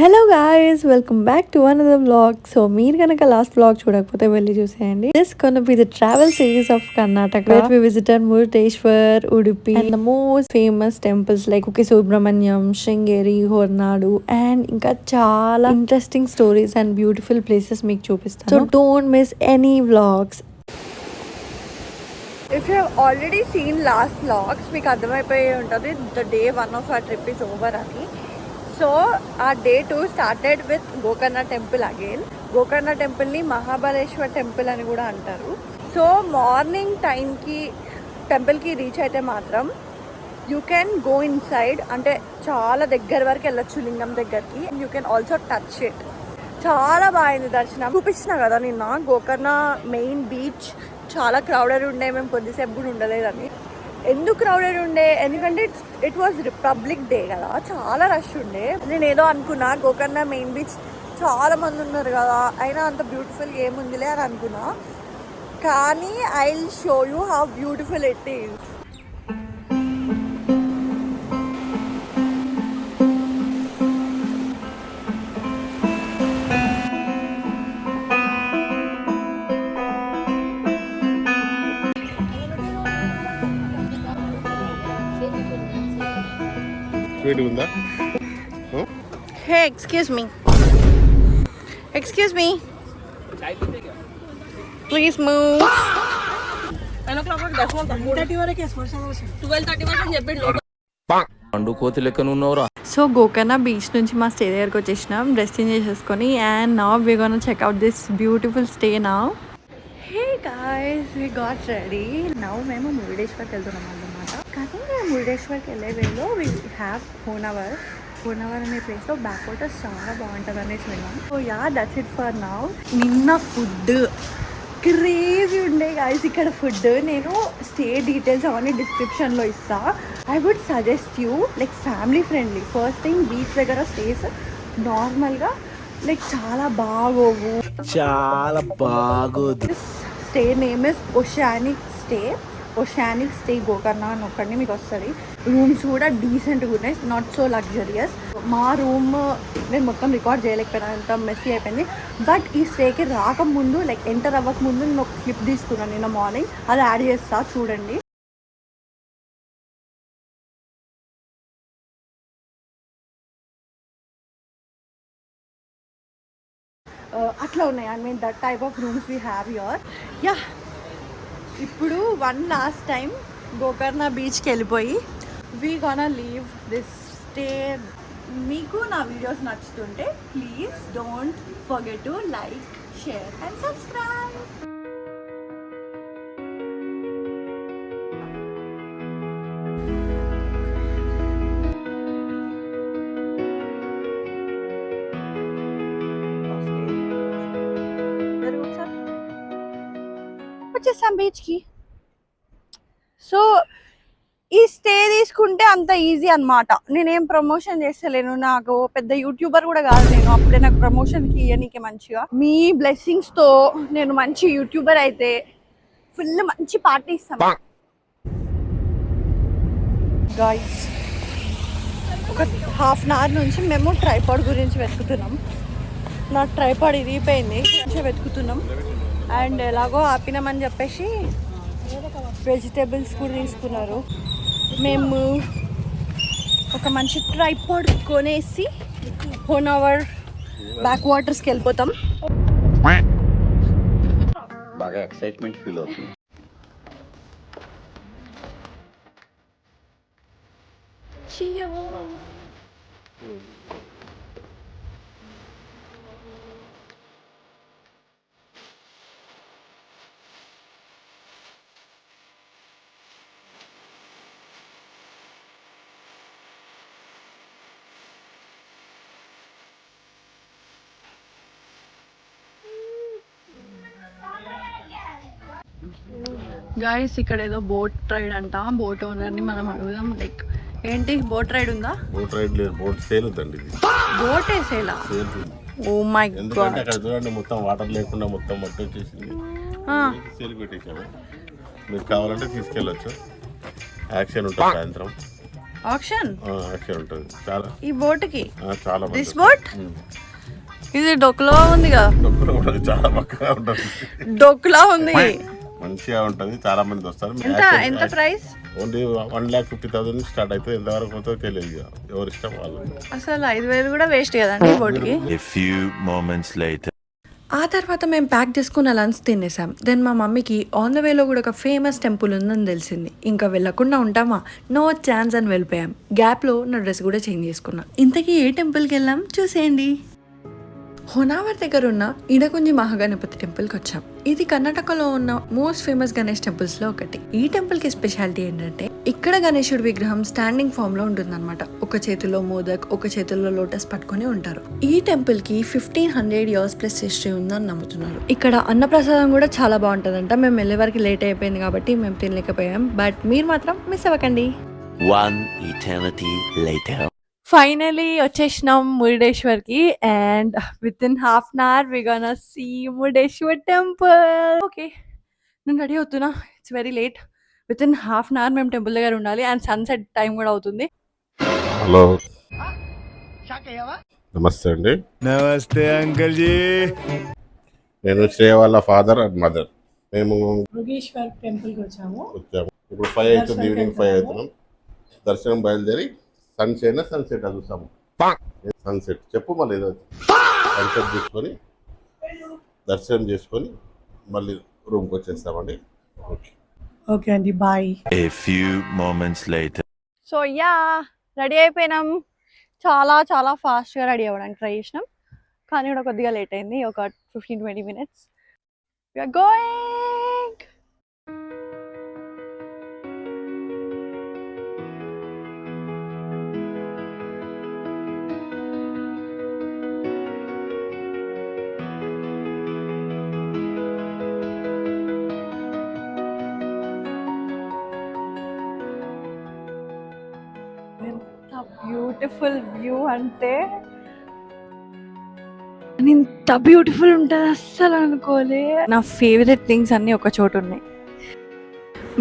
Hello guys, welcome back to another vlog. So మీరు కనుక last vlog చూడకపోతే వెళ్ళి చూసేయండి. This gonna be the travel series of Karnataka where we visited Murdeshwar, Udupi and the most famous temples like Kukke Subramanyam, Sringeri, Hornadu and ఇంకా చాలా interesting stories and beautiful places మీకు చూపిస్తాను. So don't miss any vlogs. If you have already seen last vlogs, మీకు అర్థమైపోయి ఉంటుంది the day 1 of our trip is over అని. So our day 2 started with Gokarna temple again. Gokarna టెంపుల్ని Mahabaleshwar temple అని కూడా అంటారు. సో మార్నింగ్ టైంకి టెంపుల్కి రీచ్ అయితే మాత్రం you can go in side, అంటే చాలా దగ్గర వరకు వెళ్ళొచ్చు లింగం దగ్గరికి. You can also touch it. చాలా బాగుంది దర్శనం. చూపించిన కదా నిన్న గోకర్ణ మెయిన్ బీచ్ చాలా క్రౌడెడ్ ఉండే, మేము కొద్దిసేపు కూడా ఉండలేదని. ఎందుకు క్రౌడెడ్ ఉండే? ఎందుకంటే ఇట్ వాజ్ రిపబ్లిక్ డే కదా, చాలా రష్ ఉండే. నేను ఏదో అనుకున్నా గోకర్ణ మెయిన్ బీచ్ చాలా మంది ఉన్నారు కదా, అయినా అంత బ్యూటిఫుల్ ఏముందిలే అని అనుకున్నా. కానీ I will show you how beautiful it is. Hey, excuse me. Please move. 9 o'clock వరకు దర్శనం 10:30 వరకు 12:30 వరకు చెప్పిండు. పండు కోతి లెక్కన ఉన్నవరా. సో గోకర్ణ బీచ్ నుంచి మా స్టే దగ్గరకు వచ్చేసినాం, డ్రెస్ చేంజ్ చేసేసుకొని. And now we gonna check out this beautiful stay now. Hey guys, we got ready. Now మేము మురుడేశ్వర్కి వెళ్తున్నాం అన్నమాట. కానీ మురుడేశ్వర్కి వెళ్ళే వేలో వీ హ్యావ్ హోనవర్ అనే ప్లేస్లో బ్యాక్ వాటర్స్ చాలా బాగుంటుంది అనేసి విన్నాం. So ya, that's it for now. నిన్న ఫుడ్ క్రేజీ ఉండే గాయస్ ఇక్కడ ఫుడ్. నేను స్టే డీటెయిల్స్ అవన్నీ డిస్క్రిప్షన్లో ఇస్తా. I would suggest you like family friendly. First thing, beach దగ్గర స్టేస్ నార్మల్గా లైక్ చాలా బాగోవు. Stay name is Oceanic stay Gokarna అని ఒక్కడిని మీకు వస్తుంది. రూమ్స్ కూడా డీసెంట్గా ఉన్నాయి, నాట్ సో లగ్జరియస్. మా రూమ్ నేను మొత్తం రికార్డ్ చేయలేకపోయినా, అంత మెస్సీ అయిపోయింది. బట్ ఈ స్టేకి రాకముందు లైక్ ఎంటర్ అవ్వకముందు నేను ఒక క్లిప్ తీసుకున్నాను నిన్న మార్నింగ్, అది యాడ్ చేస్తా చూడండి. అట్లా ఉన్నాయి. I mean that type of rooms we have here. Ya, ఇప్పుడు వన్ లాస్ట్ టైం గోకర్ణ బీచ్కి వెళ్ళిపోయి we gonna leave this stay. మీకు నా వీడియోస్ నచ్చుతుంటే please don't forget to like, share and subscribe. వచ్చేసాం బీచ్కి. సో ఈ స్టే తీసుకుంటే అంత ఈజీ అనమాట. నేనేం ప్రమోషన్ చేస్తలేను, నాకు పెద్ద యూట్యూబర్ కూడా కాదు నేను. అప్పుడే నాకు ప్రమోషన్కి ఇవ్వనీకి మంచిగా మీ బ్లెస్సింగ్స్తో నేను మంచి యూట్యూబర్ అయితే ఫుల్ మంచి పార్టీ ఇస్తాను. గాయ్స్, ఒక హాఫ్ అన్ అవర్ నుంచి మేము ట్రైపాడ్ గురించి వెతుకుతున్నాం. నా ట్రైపాడ్ ఇరిగిపోయింది, మంచిగా వెతుకుతున్నాం. అండ్ ఎలాగో ఆపినామని చెప్పేసి వెజిటేబుల్స్ కూడా తీసుకున్నారు. మేము ఒక మంచి ట్రైపాడ్ కొనేసి హోనవర్ బ్యాక్ వాటర్స్కి వెళ్ళిపోతాం. బాగా ఎక్సైట్మెంట్ ఫీల్ అవుతుంది. గాయస్, ఇక్కడ ఏదో బోట్ రైడ్ అంట. బోట్ ఓనర్ని మనం అడుగుదాం. లైక్ ఏంటి, బోట్ రైడ్ ఉందా? బోట్ రైడ్ లేదు, బోట్ సేల్ ఉందండి. బోట్ వేసేలా? Oh my god. అక్కడ చూడండి, మొత్తం వాటర్ లేకుండా మొత్తం మట్టి వచ్చేసింది. సేల్ పెట్టేశారు, మీకు కావాలంటే తీసుకెళ్ళొచ్చు. యాక్షన్ ఉంటుంది సాయంత్రం. ఆప్షన్ యాక్షన్ ఉంటుంది చాలా. ఈ బోట్కి చాలా మంది దిస్ బోట్ ఇది డొక్లా ఉంది కదా, డొక్కులో ఉంటుంది, చాలా పక్కగా ఉంటుంది, డొక్లా ఉంది, మంచిగా ఉంటుంది, చాలా మంది వస్తారు. ఎంత ఎంత ప్రైస్? ఓన్లీ 1,50,000 స్టార్ట్ అవుతుంది, ఎంతవరకు అవుతుందో తెలియదు, ఇక ఎవరి ఇష్టం వాళ్ళు. అసలు 5,000 కూడా వేస్ట్ కదండి బోట్కి. A few moments later. ఆ తర్వాత మేము ప్యాక్ చేసుకున్న లంచ్ తినేసాం. దెన్ మా మమ్మీకి ఆన్ ద వేలో కూడా ఒక ఫేమస్ టెంపుల్ ఉందని తెలిసింది. ఇంకా వెళ్ళకుండా ఉంటామా, నో ఛాన్స్ అని వెళ్ళిపోయాం. గ్యాప్లో నా డ్రెస్ కూడా చేంజ్ చేసుకున్నా. ఇంతకీ ఏ టెంపుల్కి వెళ్ళాం చూసేయండి. హోనావర్ దగ్గర ఉన్న ఇడకుంజి మహాగణపతి టెంపుల్కి వచ్చాం. ఇది కర్ణాటకలో ఉన్న మోస్ట్ ఫేమస్ గణేష్ టెంపుల్స్లో ఒకటి. ఈ టెంపుల్కి స్పెషాలిటీ ఏంటంటే ఇక్కడ గణేశుడి విగ్రహం స్టాండింగ్ ఫామ్లో ఉంటుందన్నమాట. ఒక చేతిలో మోదక్, ఒక చేతిలో లోటస్ పట్టుకొని ఉంటారు. ఈ టెంపుల్కి 1500 years ప్లస్ హిస్టరీ ఉందని నమ్ముతున్నారు. ఇక్కడ అన్నప్రసాదం కూడా చాలా బాగుంటుందంట. మేము వెళ్ళే వరకు లేట్ అయిపోయింది కాబట్టి మేము తినలేకపోయాం. బట్ మీరు మాత్రం మిస్ అవ్వకండి. One eternity later. ఫైనలీ వచ్చేసినాం మురుడేశ్వర్కి and within half an hour we gonna see Murudeshwar temple. Okay, నేను రెడీ అవుతున్నా. It's very late. Within half an hour మేము టెంపుల్ దగ్గర ఉండాలి అండ్ సన్సెట్ టైం కూడా అవుతుంది. హలో, నమస్తే అండి. నమస్తే అంకుల్ జీ. నేను శ్రేయ వాళ్ళ ఫాదర్ అండ్ మదర్. మేము మురుగేశ్వర్ టెంపుల్కి వచ్చాము. ఇప్పుడు 5 అవుతుంది, ఈవినింగ్ 5 అవుతున్నాం. దర్శనం బయలుదేరి సన్సెట్ అది చూసాము. సన్సెట్ చెప్పు మళ్ళీ ఏదో సన్సెట్ చూసుకొని దర్శనం చేసుకొని మళ్ళీ రూమ్కి వచ్చేస్తామండి. ఓకే ఓకే అండి, bye. A few moments later. So yeah, ready అయిపోయినాం. చాలా చాలా ఫాస్ట్గా రెడీ అవ్వడానికి ట్రై చేసినాం, కానీ కూడా కొద్దిగా లేట్ అయింది. ఒక 15-20 minutes. We are going. Beautiful view అంటే ఇంత బ్యూటిఫుల్ ఉంటుంది అస్సలు అనుకోలే. నా ఫేవరెట్ థింగ్స్ అన్నీ ఒక చోటు ఉన్నాయి.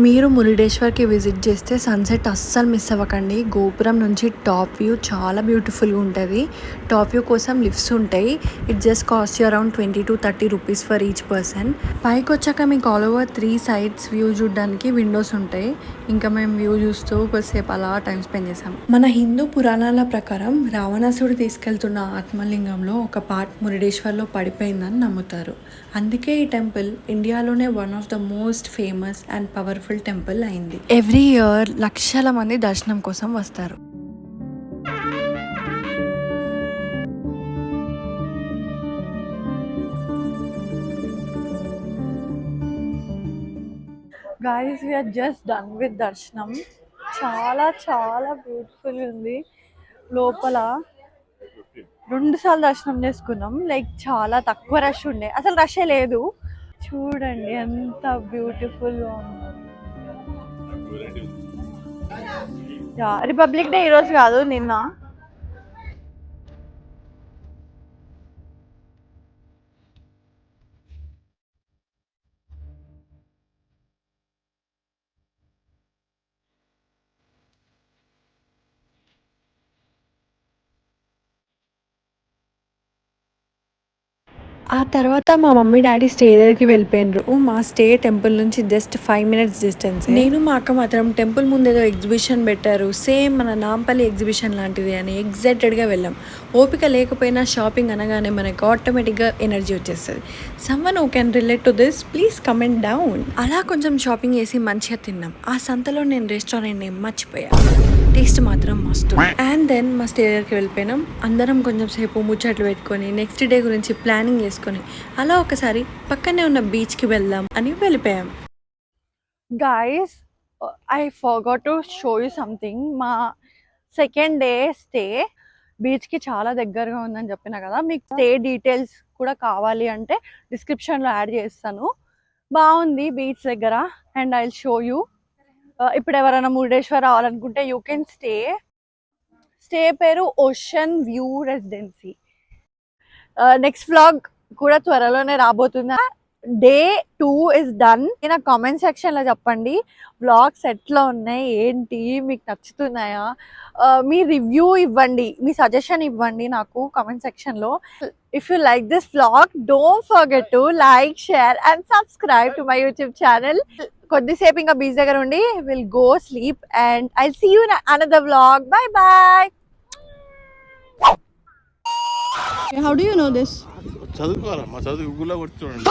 మీరు మురుడేశ్వర్కి విజిట్ చేస్తే సన్సెట్ అస్సలు మిస్ అవ్వకండి. గోపురం నుంచి టాప్ వ్యూ చాలా బ్యూటిఫుల్గా ఉంటుంది. టాప్ వ్యూ కోసం లిఫ్ట్స్ ఉంటాయి. It just cost you around 20 to 30 rupees for each person. పైకి వచ్చాక మీకు ఆల్ ఓవర్ 3 sides వ్యూ చూడడానికి విండోస్ ఉంటాయి. ఇంకా మేము వ్యూ చూస్తూ కొద్దిసేపు అలా టైం స్పెండ్ చేసాం. మన హిందూ పురాణాల ప్రకారం రావణాసుడు తీసుకెళ్తున్న ఆత్మలింగంలో ఒక పార్ట్ మురుడేశ్వర్లో పడిపోయిందని నమ్ముతారు. అందుకే ఈ టెంపుల్ ఇండియాలోనే one of the most famous and powerful temple అయింది. ఎవ్రీ ఇయర్ లక్షల మంది దర్శనం కోసం వస్తారు. Guys, we are just done with darshanam. చాలా చాలా బ్యూటిఫుల్ ఉంది. లోపల 2 సార్లు దర్శనం చేసుకున్నాం. లైక్ చాలా తక్కువ రష్ ఉండే, అసలు రషే లేదు. చూడండి ఎంత బ్యూటిఫుల్గా ఉందో. రిపబ్లిక్ డే ఈరోజు కాదు, నిన్న. ఆ తర్వాత మా మమ్మీ డాడీ స్టే దగ్గరికి వెళ్ళిపోయినారు. మా స్టే టెంపుల్ నుంచి జస్ట్ 5 minutes డిస్టెన్స్. నేను మా అక్క మాత్రం టెంపుల్ ముందు ఏదో ఎగ్జిబిషన్ పెట్టారు, సేమ్ మన నాంపల్లి ఎగ్జిబిషన్ లాంటిది అని ఎగ్జైటెడ్గా వెళ్ళాం. ఓపిక లేకపోయినా షాపింగ్ అనగానే మనకు ఆటోమేటిక్గా ఎనర్జీ వచ్చేస్తుంది. Someone who can relate to this please comment down. అలా కొంచెం షాపింగ్ చేసి మంచిగా తిన్నాం. ఆ సంతలో నేను రెస్టారెంట్ నేమ్ మర్చిపోయా. టేస్ట్ మాత్రం మస్తు. అండ్ దెన్ మా స్టే దగ్గరికి వెళ్ళిపోయినాం. అందరం కొంచెం సేపు ముచ్చట్లు పెట్టుకొని నెక్స్ట్ డే గురించి ప్లానింగ్ చేసుకొని అలా ఒకసారి పక్కనే ఉన్న బీచ్కి వెళ్దాం అని వెళ్ళిపోయాం. Guys, I forgot to show you something. మా సెకండ్ డే స్టే బీచ్కి చాలా దగ్గరగా ఉందని చెప్పిన కదా. మీకు స్టే డీటెయిల్స్ కూడా కావాలి అంటే డిస్క్రిప్షన్లో యాడ్ చేస్తాను. బాగుంది బీచ్ దగ్గర and I will show you. ఇప్పుడు ఎవరైనా మురుడేశ్వర్ రావాలనుకుంటే యూ కెన్ స్టే పేరు ocean view residency. Next vlog కూడా త్వరలోనే రాబోతుంది. Day 2 is done. నాకు కామెంట్ సెక్షన్లో చెప్పండి వ్లాగ్స్ ఎట్లా ఉన్నాయి, ఏంటి మీకు నచ్చుతున్నాయా, మీ రివ్యూ ఇవ్వండి, మీ సజెషన్ ఇవ్వండి నాకు కామెంట్ సెక్షన్లో. If you like this vlog don't forget to like, share and subscribe to my YouTube channel. కొద్దిసేపు ఇంకా బీచ్ దగ్గర ఉండి will go sleep and I see you in another vlog. Bye bye. How do you know this? చదువుకోవాలమ్మా, చదువు గూగుల్లో కొట్టి చూడండి.